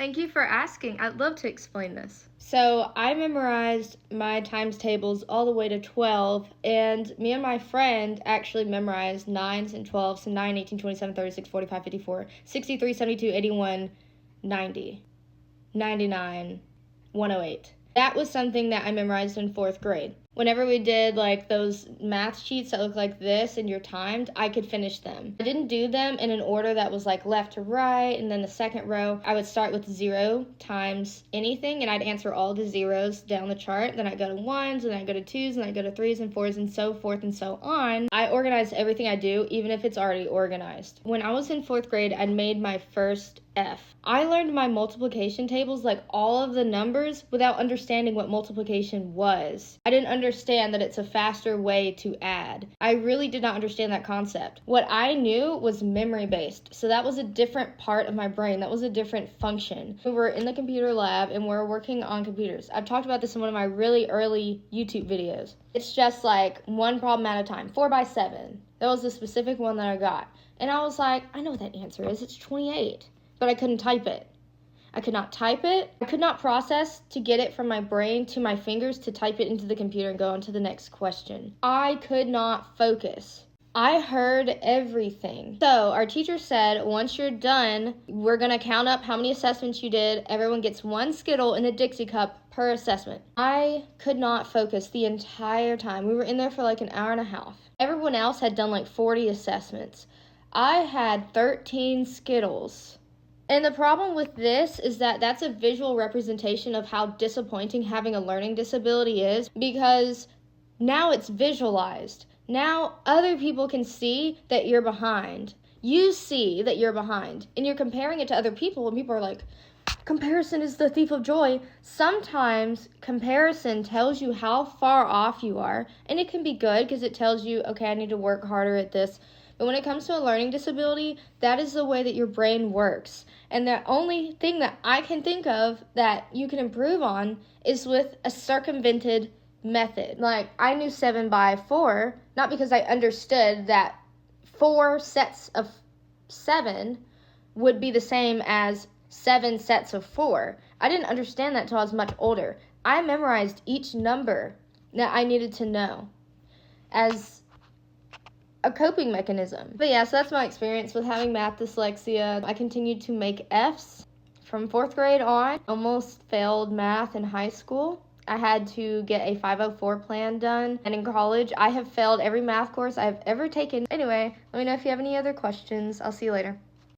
Thank you for asking. I'd love to explain this. So I memorized my times tables all the way to 12, and me and my friend actually memorized 9s and 12s, so 9, 18, 27, 36, 45, 54, 63, 72, 81, 90, 99, 108. That was something that I memorized in 4th grade. Whenever we did like those math sheets that look like this and you're timed, I could finish them. I didn't do them in an order that was like left to right, and then the second row, I would start with 0 times anything, and I'd answer all the zeros down the chart. Then I'd go to 1s, and I'd go to 2s, and I'd go to 3s and 4s, and so forth and so on. I organized everything I do, even if it's already organized. When I was in 4th grade, I'd made my first F. I learned my multiplication tables, like all of the numbers, without understanding what multiplication was. I didn't understand that it's a faster way to add. I really did not understand that concept. What I knew was memory based, so that was a different part of my brain. That was a different function. We were in the computer lab and we're working on computers. I've talked about this in one of my really early YouTube videos. It's just like one problem at a time, 4 by 7. That was the specific one that I got. And I was like, I know what that answer is. It's 28. But I couldn't type it. I could not type it. I could not process to get it from my brain to my fingers to type it into the computer and go on to the next question. I could not focus. I heard everything. So our teacher said, once you're done, we're going to count up how many assessments you did. Everyone gets 1 Skittle in a Dixie cup per assessment. I could not focus the entire time. We were in there for like an hour and a half. Everyone else had done like 40 assessments. I had 13 Skittles. And the problem with this is that that's a visual representation of how disappointing having a learning disability is, because now it's visualized. Now other people can see that you're behind. You see that you're behind, and you're comparing it to other people, and people are like, comparison is the thief of joy. Sometimes comparison tells you how far off you are, and it can be good because it tells you, okay, I need to work harder at this. But when it comes to a learning disability, that is the way that your brain works. And the only thing that I can think of that you can improve on is with a circumvented method. Like, I knew 7 by 4, not because I understood that 4 sets of 7 would be the same as 7 sets of 4. I didn't understand that until I was much older. I memorized each number that I needed to know as a coping mechanism. But yeah, so that's my experience with having math dyslexia. I continued to make Fs from 4th grade on. Almost failed math in high school. I had to get a 504 plan done. And in college, I have failed every math course I've ever taken. Anyway, let me know if you have any other questions. I'll see you later.